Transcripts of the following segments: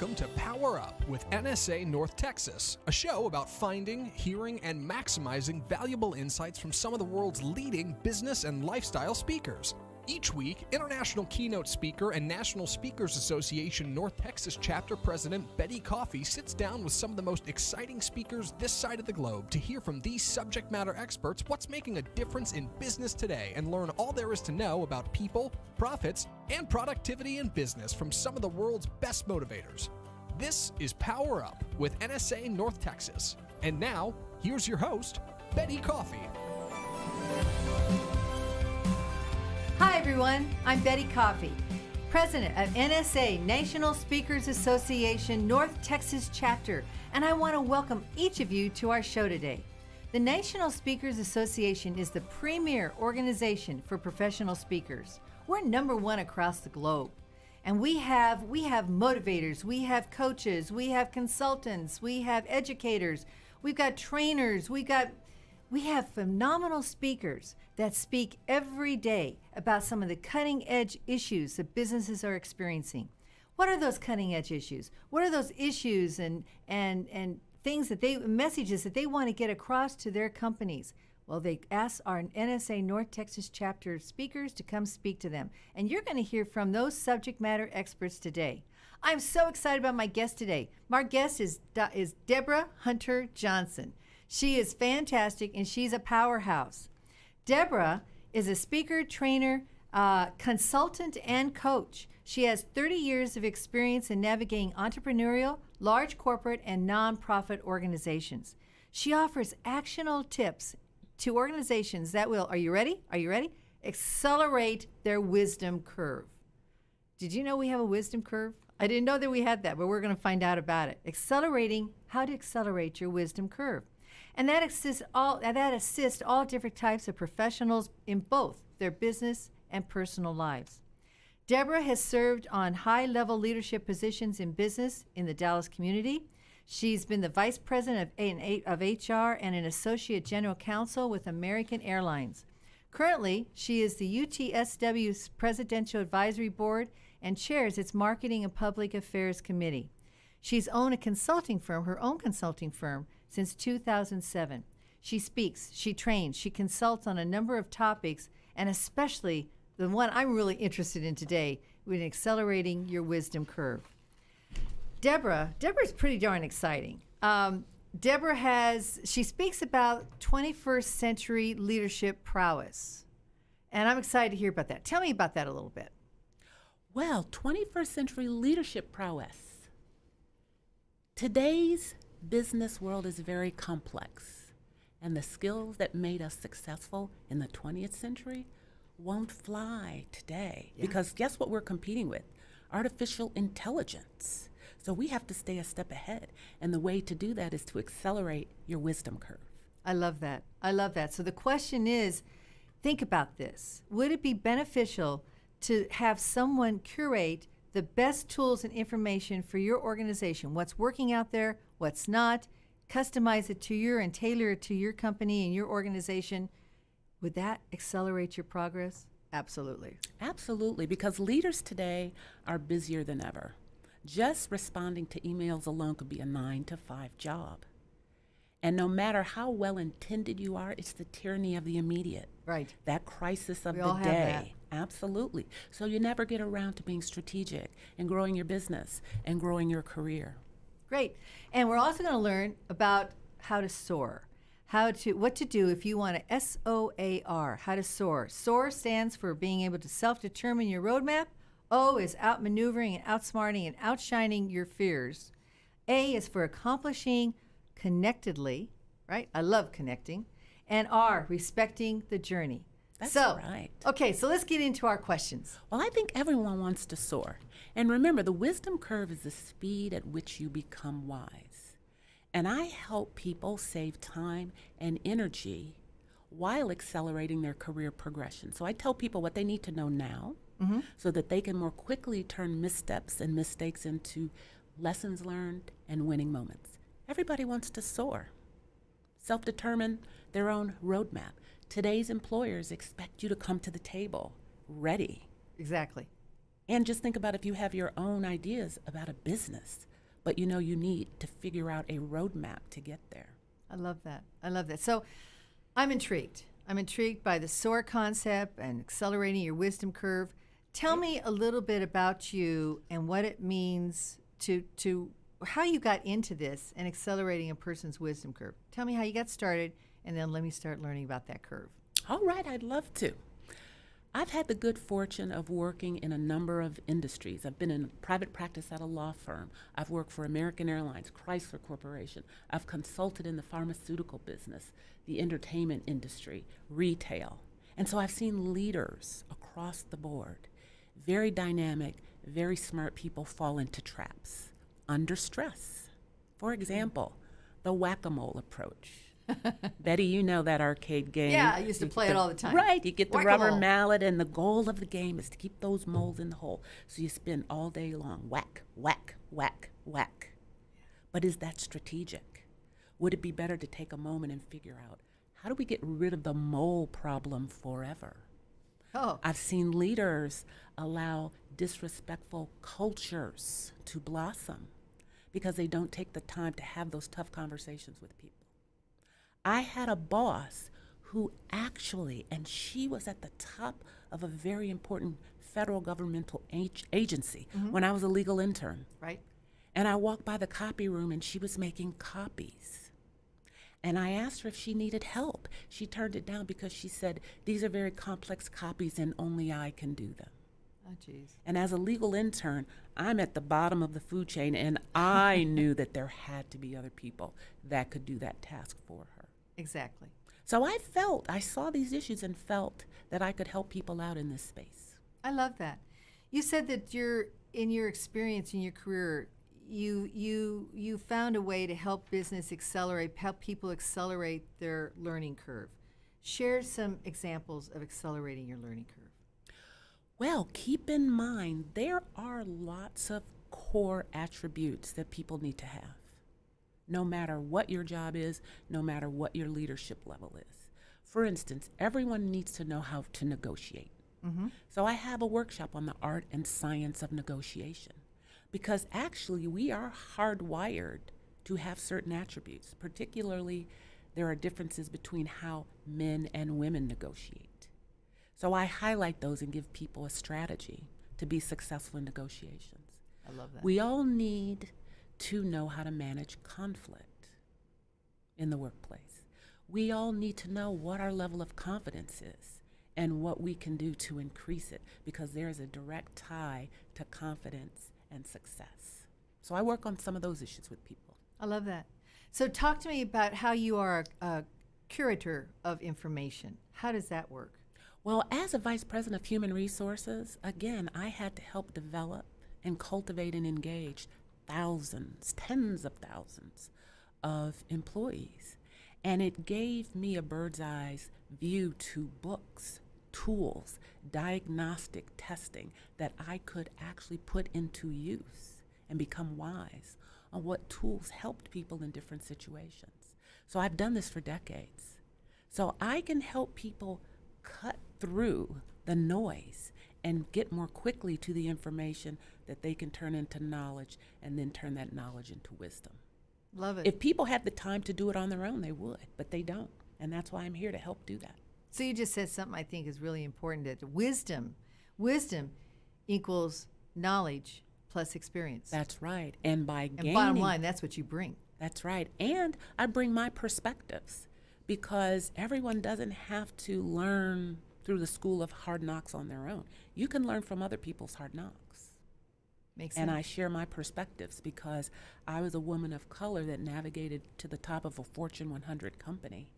welcome to Power Up with NSA North Texas, a show about finding, hearing, and maximizing valuable insights from some of the world's leading business and lifestyle speakers. Each week, international keynote speaker and National Speakers Association North Texas Chapter President Betty Coffey sits down with some of the most exciting speakers this side of the globe to hear from these subject matter experts what's making a difference in business today and learn all there is to know about people, profits, and productivity in business from some of the world's best motivators. This is Power Up with NSA North Texas. And now, here's your host, Betty Coffey. Hi everyone, I'm Betty Coffey, President of NSA National Speakers Association North Texas Chapter, and I want to welcome each of you to our show today. The National Speakers Association is the premier organization for professional speakers. We're number one across the globe, and we have motivators, we have coaches, we have consultants, we have educators, we've got trainers, we have phenomenal speakers that speak every day about some of the cutting edge issues that businesses are experiencing. What are those cutting edge issues? What are those issues and things messages that they want to get across to their companies? Well, they ask our NSA North Texas chapter speakers to come speak to them. And you're going to hear from those subject matter experts today. I'm so excited about my guest today. My guest is Debra Hunter Johnson. She is fantastic, and she's a powerhouse. Debra is a speaker, trainer, consultant, and coach. She has 30 years of experience in navigating entrepreneurial, large corporate, and nonprofit organizations. She offers actionable tips to organizations that will, are you ready? Accelerate their wisdom curve. Did you know we have a wisdom curve? I didn't know that we had that, but we're going to find out about it. How to accelerate your wisdom curve. And that assists all different types of professionals in both their business and personal lives. Debra has served on high-level leadership positions in business in the Dallas community. She's been the Vice President of HR and an Associate General Counsel with American Airlines. Currently, she is the UTSW's Presidential Advisory Board and chairs its Marketing and Public Affairs Committee. She's owned her own consulting firm, since 2007. She speaks, she trains, she consults on a number of topics, and especially the one I'm really interested in today, with accelerating your wisdom curve. Debra's pretty darn exciting. She speaks about 21st century leadership prowess, and I'm excited to hear about that. Tell me about that a little bit. Well, 21st century leadership prowess. Today's business world is very complex, and the skills that made us successful in the 20th century won't fly today. Yeah. Because guess what we're competing with? Artificial intelligence. So we have to stay a step ahead, and the way to do that is to accelerate your wisdom curve. I love that. So the question is, think about this. Would it be beneficial to have someone curate the best tools and information for your organization? What's working out there, what's not, customize it to and tailor it to your company and your organization. Would that accelerate your progress? Absolutely. Absolutely, because leaders today are busier than ever. Just responding to emails alone could be a 9-to-5 job. And no matter how well-intended you are, it's the tyranny of the immediate. Right. That crisis of we the all have day. That. Absolutely. So you never get around to being strategic and growing your business and growing your career. Great. And we're also going to learn about how to SOAR. What to do if you want to SOAR, how to SOAR. SOAR stands for being able to self-determine your roadmap. O is outmaneuvering and outsmarting and outshining your fears. A is for accomplishing connectedly, right? I love connecting. And R, respecting the journey. That's right. Okay, so let's get into our questions. Well, I think everyone wants to soar. And remember, the wisdom curve is the speed at which you become wise. And I help people save time and energy while accelerating their career progression. So I tell people what they need to know now so that they can more quickly turn missteps and mistakes into lessons learned and winning moments. Everybody wants to soar, self-determine their own roadmap. Today's employers expect you to come to the table ready. Exactly. And just think about if you have your own ideas about a business, but you need to figure out a roadmap to get there. I love that. I love that. So I'm intrigued. I'm intrigued by the SOAR concept and accelerating your wisdom curve. Tell me a little bit about you and what it means to how you got into this and accelerating a person's wisdom curve. Tell me how you got started, and then let me start learning about that curve. All right, I'd love to. I've had the good fortune of working in a number of industries. I've been in private practice at a law firm. I've worked for American Airlines, Chrysler Corporation. I've consulted in the pharmaceutical business, the entertainment industry, retail. And so I've seen leaders across the board, very dynamic, very smart people fall into traps under stress. For example, the whack-a-mole approach. Betty, you know that arcade game. Yeah, I used to play it all the time. Right, you get the Whack-a-mole. rubber mallet, and the goal of the game is to keep those moles in the hole. So you spin all day long, whack, whack, whack, whack. But is that strategic? Would it be better to take a moment and figure out, how do we get rid of the mole problem forever? Oh, I've seen leaders allow disrespectful cultures to blossom because they don't take the time to have those tough conversations with people. I had a boss who actually, and she was at the top of a very important federal governmental agency when I was a legal intern. right. And I walked by the copy room and she was making copies. And I asked her if she needed help. She turned it down because she said, these are very complex copies and only I can do them. Oh, geez. And as a legal intern, I'm at the bottom of the food chain, and I knew that there had to be other people that could do that task for her. Exactly. So I saw these issues and felt that I could help people out in this space. I love that. You said that in your experience in your career, you found a way to help help people accelerate their learning curve. Share some examples of accelerating your learning curve. Well, keep in mind, there are lots of core attributes that people need to have, no matter what your job is, no matter what your leadership level is. For instance, everyone needs to know how to negotiate. So I have a workshop on the art and science of negotiation, because actually we are hardwired to have certain attributes. Particularly, there are differences between how men and women negotiate. So I highlight those and give people a strategy to be successful in negotiations. I love that. We all need to know how to manage conflict in the workplace. We all need to know what our level of confidence is and what we can do to increase it, because there is a direct tie to confidence and success. So I work on some of those issues with people. I love that. So talk to me about how you are a curator of information. How does that work? Well, as a vice president of human resources, again, I had to help develop and cultivate and engage thousands, tens of thousands of employees. And it gave me a bird's eye view to books, tools, diagnostic testing that I could actually put into use and become wise on what tools helped people in different situations. So I've done this for decades. So I can help people cut through the noise and get more quickly to the information that they can turn into knowledge, and then turn that knowledge into wisdom. Love it. If people had the time to do it on their own, they would, but they don't. And that's why I'm here to help do that. So you just said something I think is really important, that wisdom equals knowledge plus experience. That's right. And by and gaining, bottom line, that's what you bring. that's right. And I bring my perspectives, because everyone doesn't have to learn through the school of hard knocks on their own. You can learn from other people's hard knocks. Makes And sense. I share my perspectives because I was a woman of color that navigated to the top of a Fortune 100 company.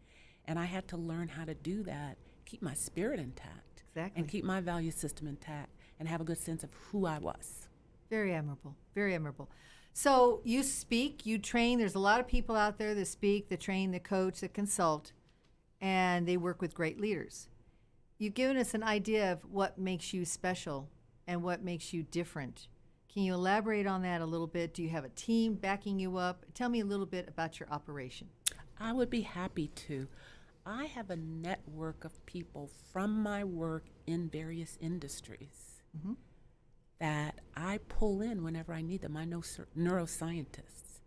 And I had to learn how to do that, keep my spirit intact, Exactly. and keep my value system intact, and have a good sense of who I was. Very admirable. Very admirable. So you speak, you train. There's a lot of people out there that speak, that train, that coach, that consult, and they work with great leaders. You've given us an idea of what makes you special and what makes you different. Can you elaborate on that a little bit? Do you have a team backing you up? Tell me a little bit about your operation. I would be happy to. I have a network of people from my work in various industries that I pull in whenever I need them. I know neuroscientists.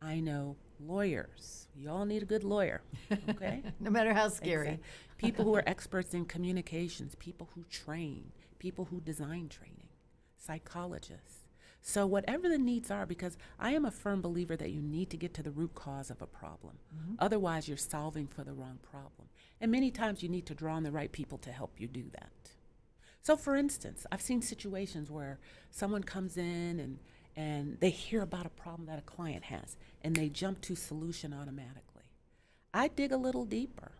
I know lawyers. You all need a good lawyer, okay? No matter how scary. Exactly. People who are experts in communications, people who train, people who design training, psychologists. So whatever the needs are, because I am a firm believer that you need to get to the root cause of a problem. Otherwise, you're solving for the wrong problem. And many times you need to draw on the right people to help you do that. So for instance, I've seen situations where someone comes in and they hear about a problem that a client has, and they jump to solution automatically. I dig a little deeper.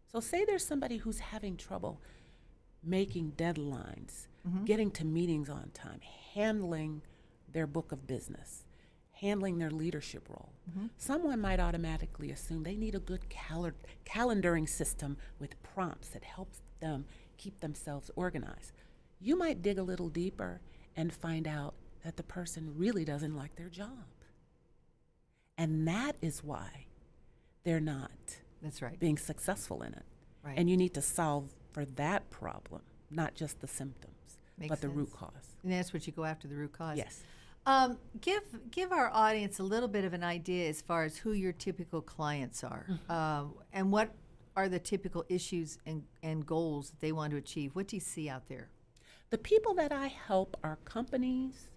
So say there's somebody who's having trouble making deadlines, getting to meetings on time, handling their book of business, handling their leadership role. Someone might automatically assume they need a good calendaring system with prompts that helps them keep themselves organized. You might dig a little deeper and find out that the person really doesn't like their job. And that is why they're not That's right. being successful in it. Right. And you need to solve for that problem, not just the symptoms, Makes but the root sense. cause. And that's what you go after, the root cause. Yes. Give our audience a little bit of an idea as far as who your typical clients are, and what are the typical issues and goals that they want to achieve. What do you see out there? The people that I help are companies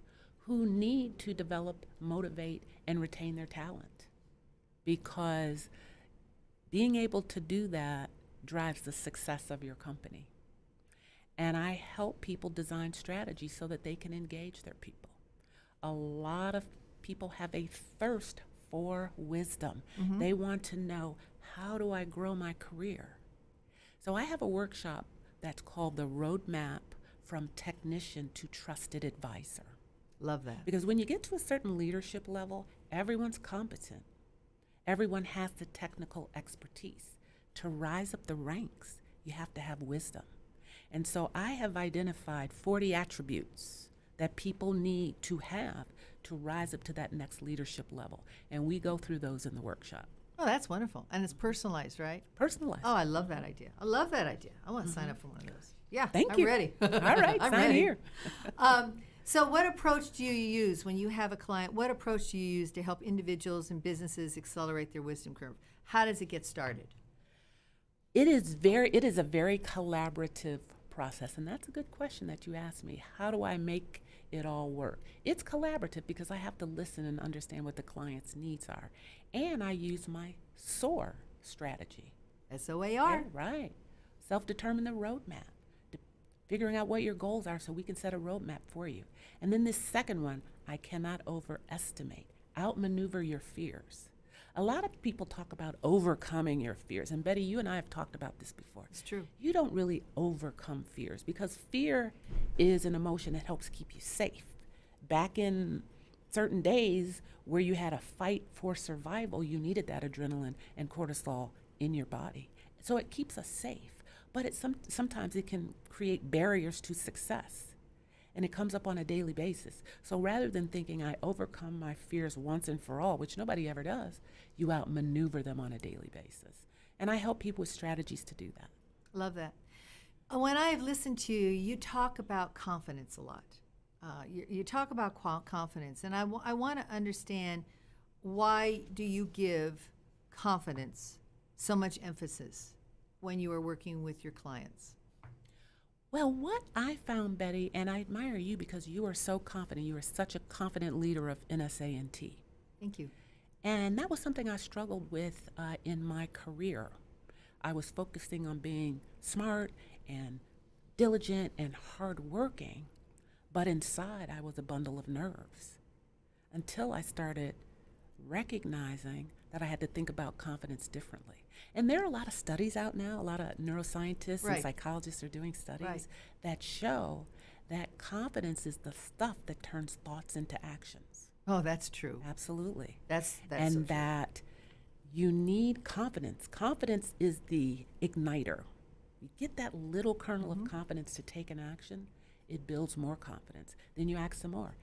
who need to develop, motivate, and retain their talent, because being able to do that drives the success of your company. And I help people design strategies so that they can engage their people. A lot of people have a thirst for wisdom. They want to know, how do I grow my career? So I have a workshop that's called the Roadmap from Technician to Trusted Advisor. Love that. Because when you get to a certain leadership level, everyone's competent. Everyone has the technical expertise. To rise up the ranks, you have to have wisdom. And so I have identified 40 attributes that people need to have to rise up to that next leadership level. And we go through those in the workshop. Oh, that's wonderful. And it's personalized, right? Personalized. Oh, I love that idea. I love that idea. I want to sign up for one of those. Yeah, Thank I'm you. ready. All right, I'm sign ready. here. So what approach do you use when you have a client? What approach do you use to help individuals and businesses accelerate their wisdom curve? How does it get started? It is a very collaborative process, and that's a good question that you asked me. How do I make it all work? It's collaborative because I have to listen and understand what the client's needs are. And I use my SOAR strategy. SOAR. Yeah, right. Self-determine the roadmap. Figuring out what your goals are so we can set a roadmap for you. And then this second one, I cannot overestimate. Outmaneuver your fears. A lot of people talk about overcoming your fears. And Betty, you and I have talked about this before. It's true. You don't really overcome fears because fear is an emotion that helps keep you safe. Back in certain days where you had a fight for survival, you needed that adrenaline and cortisol in your body. So it keeps us safe. But sometimes it can create barriers to success. And it comes up on a daily basis. So rather than thinking I overcome my fears once and for all, which nobody ever does, you outmaneuver them on a daily basis. And I help people with strategies to do that. Love that. When I've listened to you, you talk about confidence a lot. You talk about confidence. And I want to understand, why do you give confidence so much emphasis when you are working with your clients? Well, what I found, Betty, and I admire you because you are so confident. You are such a confident leader of NSA and T. Thank you. And that was something I struggled with in my career. I was focusing on being smart and diligent and hardworking, but inside I was a bundle of nerves until I started recognizing that I had to think about confidence differently. And there are a lot of studies out now, a lot of neuroscientists Right. and psychologists are doing studies Right. that show that confidence is the stuff that turns thoughts into actions. Oh, that's true. Absolutely. That's And so true. that you need confidence. Confidence is the igniter. You get that little kernel of confidence to take an action, it builds more confidence. Then you act some more.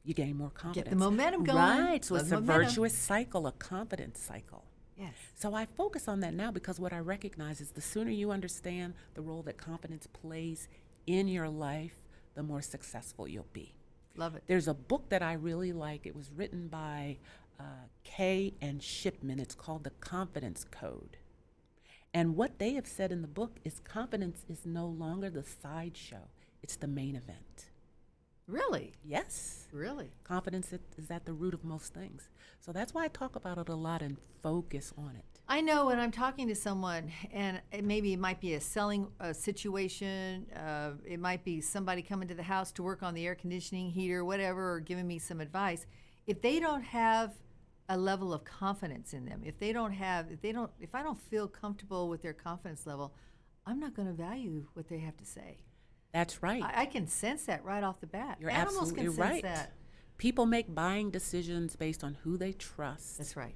You gain more confidence. Get the momentum going. Right. So Love it's a momentum. virtuous cycle, a confidence cycle. Yes. So I focus on that now because what I recognize is the sooner you understand the role that confidence plays in your life, the more successful you'll be. Love it. There's a book that I really like. It was written by Kay and Shipman. It's called The Confidence Code. And what they have said in the book is confidence is no longer the sideshow. It's the main event. Really? Yes. Really? Confidence is at the root of most things. So that's why I talk about it a lot and focus on it. I know when I'm talking to someone, and maybe it might be a selling situation, it might be somebody coming to the house to work on the air conditioning, heater, whatever, or giving me some advice. If they don't have a level of confidence in them, if I don't feel comfortable with their confidence level, I'm not going to value what they have to say. That's right. I can sense that right off the bat. You're Animals absolutely can sense right. that. People make buying decisions based on who they trust. That's right.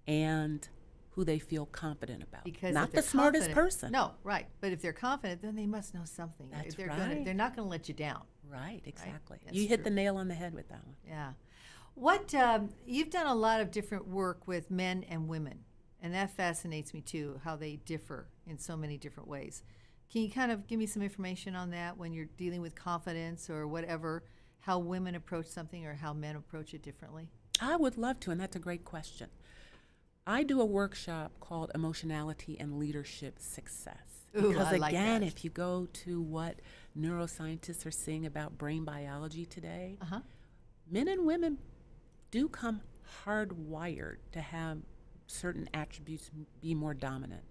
And who they feel confident about. Because not if they're the smartest confident- person. No, right. But if they're confident, then they must know something. That's they're right. They're not going to let you down. Right, exactly. That's You hit true. the nail on the head with that one. Yeah. What you've done a lot of different work with men and women, and that fascinates me too. How they differ in so many different ways. Can you kind of give me some information on that when you're dealing with confidence or whatever? How women approach something or how men approach it differently? I would love to, and that's a great question. I do a workshop called Emotionality and Leadership Success. Ooh, Because I like again, that. if you go to what neuroscientists are saying about brain biology today, Uh-huh. men and women do come hardwired to have certain attributes be more dominant.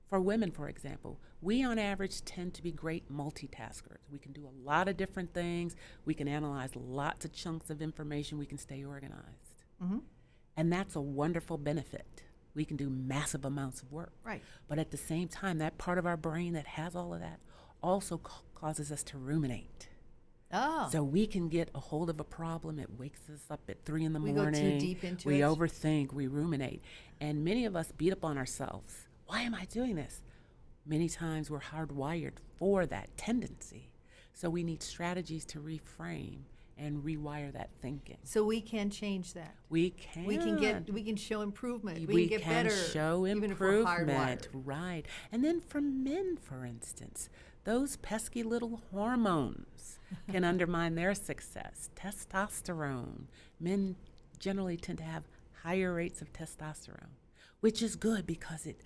For women, for example, we on average tend to be great multitaskers. We can do a lot of different things. We can analyze lots of chunks of information. We can stay organized. Mm-hmm. And that's a wonderful benefit. We can do massive amounts of work. Right. But at the same time, that part of our brain that has all of that also causes us to ruminate. Oh. So we can get a hold of a problem. It wakes us up at 3 in the We go too morning. deep into we it. overthink. We ruminate. And many of us beat up on ourselves. Why am I doing this? Many times we're hardwired for that tendency. So we need strategies to reframe and rewire that thinking. So we can change that. We can. We can show improvement. We can get can better. show even if we're improvement, hardwired. right? And then for men, for instance, those pesky little hormones can undermine their success. Testosterone. Men generally tend to have higher rates of testosterone, which is good because it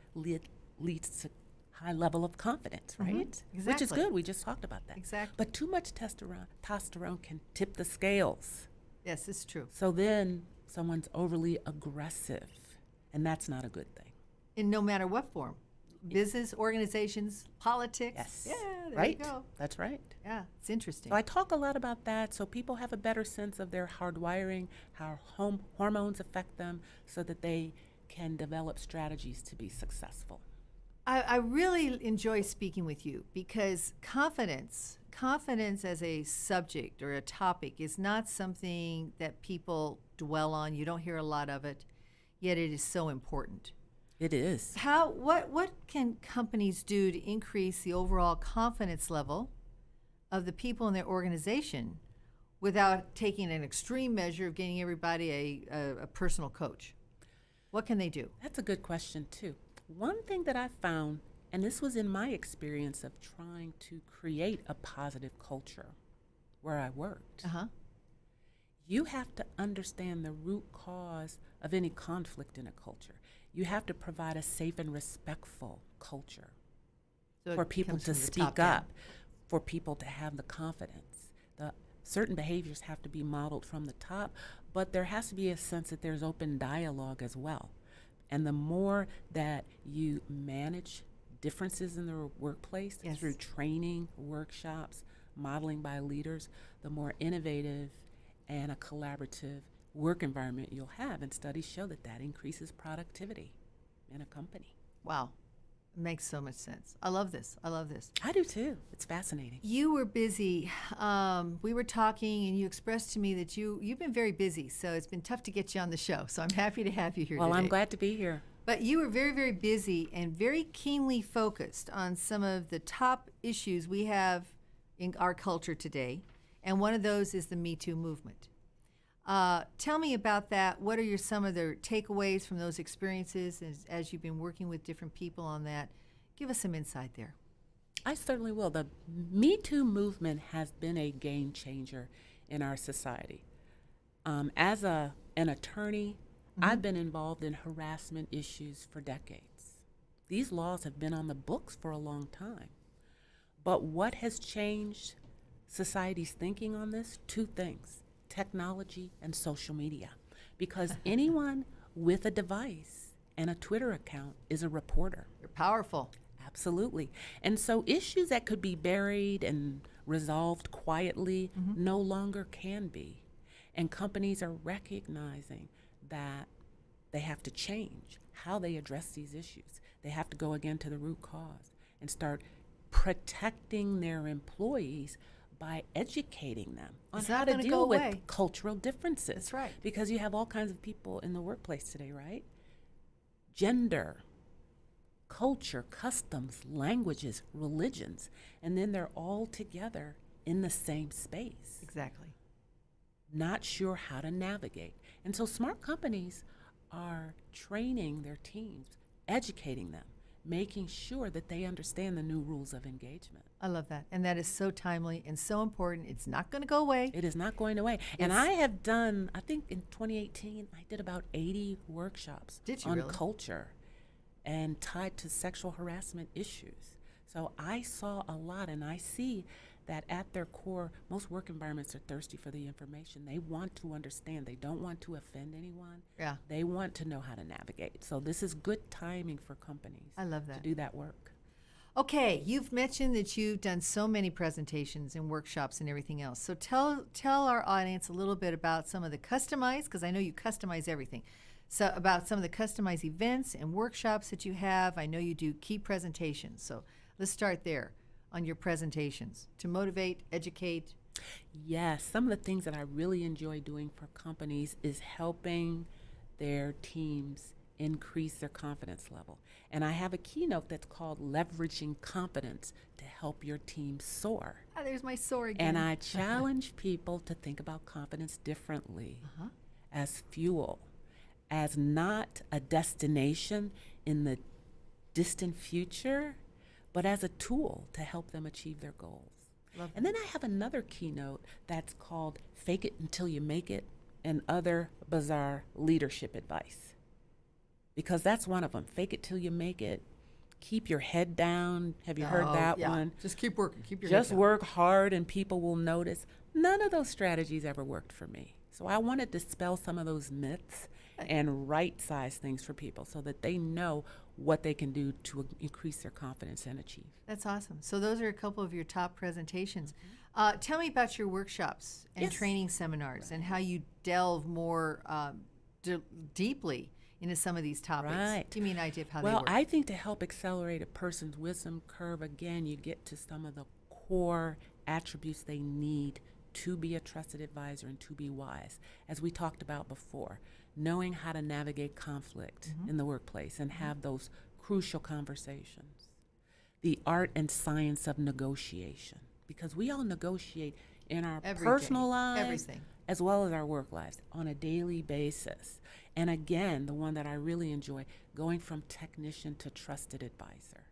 leads to high level of confidence, right? Which is Exactly. good. We just talked about that. Exactly. But too much testosterone can tip the scales. Yes, it's true. So then someone's overly aggressive, and that's not a good thing. In no matter what form. Business, organizations, politics. Yes. Yeah, there right? you go. That's right. Yeah, it's interesting. So I talk a lot about that so people have a better sense of their hardwiring, how hormones affect them, so that they can develop strategies to be successful. I really enjoy speaking with you because confidence as a subject or a topic is not something that people dwell on. You don't hear a lot of it, yet it is so important. It is. What can companies do to increase the overall confidence level of the people in their organization without taking an extreme measure of getting everybody a personal coach? What can they do? That's a good question, too. One thing that I found, and this was in my experience of trying to create a positive culture where I worked, Uh-huh. you have to understand the root cause of any conflict in a culture. You have to provide a safe and respectful culture So for it people comes to from the speak top down. up, for people to have the confidence. Certain behaviors have to be modeled from the top, but there has to be a sense that there's open dialogue as well. And the more that you manage differences in the workplace Yes. through training, workshops, modeling by leaders, the more innovative and a collaborative work environment you'll have. And studies show that that increases productivity in a company. Wow. It makes so much sense. I love this. I do too. It's fascinating. You were busy. We were talking, and you expressed to me that you've been very busy, so it's been tough to get you on the show. So I'm happy to have you here Well, today. I'm glad to be here. But you were very, very busy and very keenly focused on some of the top issues we have in our culture today, and one of those is the Me Too movement. Tell me about that. What are some of the takeaways from those experiences as you've been working with different people on that? Give us some insight there. I certainly will. The Me Too movement has been a game changer in our society. As an attorney, I've been involved in harassment issues for decades. These laws have been on the books for a long time. But what has changed society's thinking on this? Two things: technology and social media. Because anyone with a device and a Twitter account is a reporter. You're powerful. Absolutely. And so issues that could be buried and resolved quietly no longer can be. And companies are recognizing that they have to change how they address these issues. They have to go again to the root cause and start protecting their employees by educating them on It's how not to gonna deal go with away. cultural differences. That's right. Because you have all kinds of people in the workplace today, right? Gender, culture, customs, languages, religions, and then they're all together in the same space, Exactly. not sure how to navigate. And so smart companies are training their teams, educating them, making sure that they understand the new rules of engagement. I love that. And that is so timely and so important. It's not going to go away. It is not going away. And I have done, I think in 2018, I did about 80 workshops Did you on really? culture and tied to sexual harassment issues. So I saw a lot, and I see that at their core, most work environments are thirsty for the information. They want to understand. They don't want to offend anyone. Yeah. They want to know how to navigate. So this is good timing for companies I love to that. do that work. Okay, you've mentioned that you've done so many presentations and workshops and everything else. So tell our audience a little bit about some of the customized, because I know you customize everything. So about some of the customized events and workshops that you have. I know you do key presentations. So let's start there on your presentations to motivate, educate. Yes, some of the things that I really enjoy doing for companies is helping their teams increase their confidence level. And I have a keynote that's called Leveraging Confidence to Help Your Team Soar. Ah, there's my SOAR again. And I challenge people to think about confidence differently as fuel, as not a destination in the distant future, but as a tool to help them achieve their goals. Love And then I have another keynote that's called Fake It Until You Make It and Other Bizarre Leadership Advice. Because that's one of them. Fake it till you make it. Keep your head down. Have you heard that yeah. one? Just keep working. Keep your Just head down. work hard and people will notice. None of those strategies ever worked for me. So I wanted to dispel some of those myths and right-size things for people so that they know what they can do to increase their confidence and achieve. That's awesome. So those are a couple of your top presentations. Tell me about your workshops and Yes. training seminars and how you delve more deeply into some of these topics. Right. Give me an idea of how they Well, work. I think to help accelerate a person's wisdom curve, again, you get to some of the core attributes they need to be a trusted advisor and to be wise. As we talked about before, knowing how to navigate conflict in the workplace and have those crucial conversations. The art and science of negotiation, because we all negotiate in our Every personal day, lives everything. as well as our work lives on a daily basis. And again, the one that I really enjoy, going from technician to trusted advisor.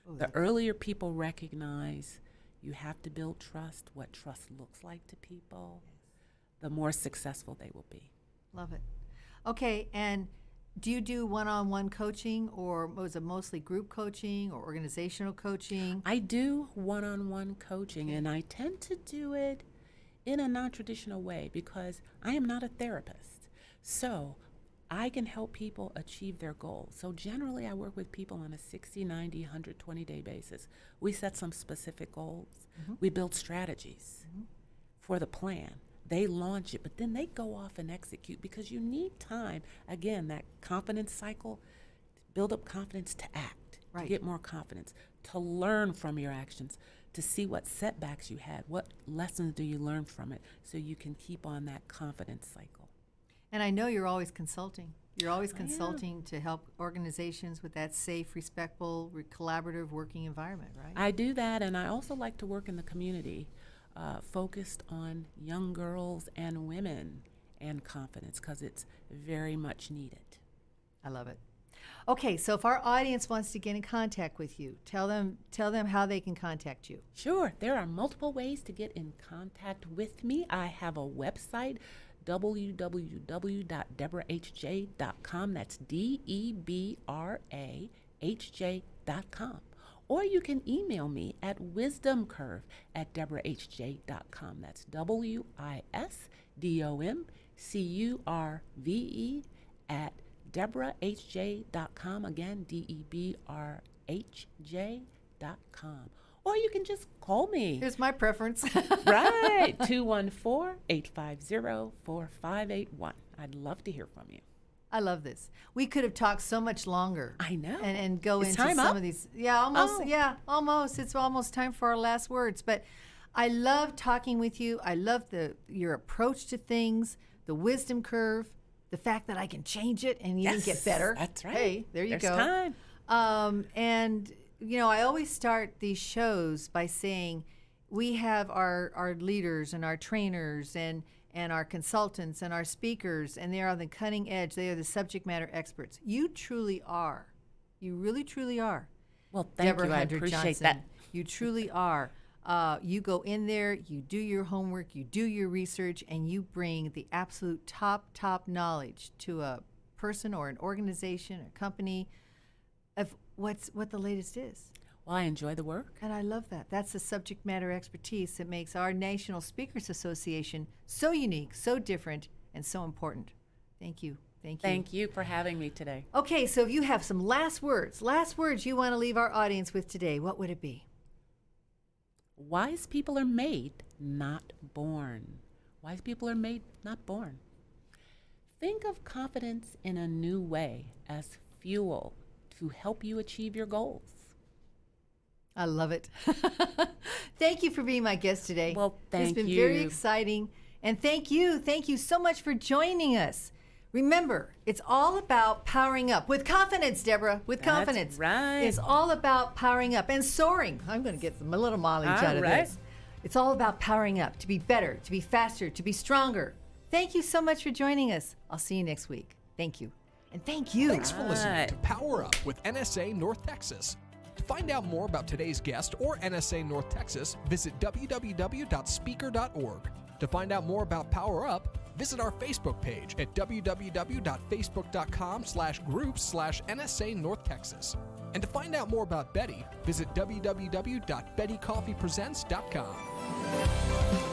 The earlier people recognize you have to build trust, what trust looks like to people, the more successful they will be. Love it. Okay, and do you do one-on-one coaching, or was it mostly group coaching or organizational coaching? I do one-on-one coaching, and I tend to do it in a non-traditional way because I am not a therapist. So I can help people achieve their goals. So generally I work with people on a 60, 90, 120-day basis. We set some specific goals. We build strategies for the plan. They launch it, but then they go off and execute because you need time. Again, that confidence cycle, build up confidence to act, Right. to get more confidence, to learn from your actions, to see what setbacks you had, what lessons do you learn from it, so you can keep on that confidence cycle. And I know you're always consulting. You're always I am. consulting to help organizations with that safe, respectful, collaborative working environment, right? I do that, and I also like to work in the community, focused on young girls and women and confidence because it's very much needed. I love it. Okay, so if our audience wants to get in contact with you, tell them how they can contact you. Sure, there are multiple ways to get in contact with me. I have a website, www.debrahj.com. That's DEBRAHJ.com. Or you can email me at wisdomcurve@debrahj.com. That's WISDOMCURVE at DebraHJ.com. Again, DEBRHJ.com. Or you can just call me. Here's my preference. Right, 214-850-4581. I'd love to hear from you. I love this. We could have talked so much longer. I know. And go Is into time some up? of these. Yeah, almost. Oh. Yeah, almost. It's almost time for our last words. But I love talking with you. I love your approach to things, the wisdom curve, the fact that I can change it and even get better. That's right. Hey, there you There's go. time. And I always start these shows by saying we have our leaders and our trainers and our consultants and our speakers, and they are on the cutting edge. They are the subject matter experts. You truly are. You really, truly are. Well, thank Deborah you. I Hunter appreciate Johnson. that. You truly are. You go in there, you do your homework, you do your research, and you bring the absolute top knowledge to a person or an organization or company of what the latest is. Well, I enjoy the work. And I love that. That's the subject matter expertise that makes our National Speakers Association so unique, so different, and so important. Thank you. Thank you. Thank you for having me today. Okay, so if you have some last words you want to leave our audience with today, what would it be? Wise people are made, not born. Wise people are made, not born. Think of confidence in a new way as fuel to help you achieve your goals. I love it. Thank you for being my guest today. Well, thank you. It's been you. very exciting. And thank you so much for joining us. Remember, it's all about powering up with confidence, Deborah, with That's confidence. right. It's all about powering up and soaring. I'm going to get a little mileage out of right. this. It's all about powering up, to be better, to be faster, to be stronger. Thank you so much for joining us. I'll see you next week. Thank you. And thank you. Thanks for listening Right. to Power Up with NSA North Texas. To find out more about today's guest or NSA North Texas, visit www.speaker.org. To find out more about Power Up, visit our Facebook page at www.facebook.com/groups/NSA North Texas. And to find out more about Betty, visit www.bettycoffeepresents.com.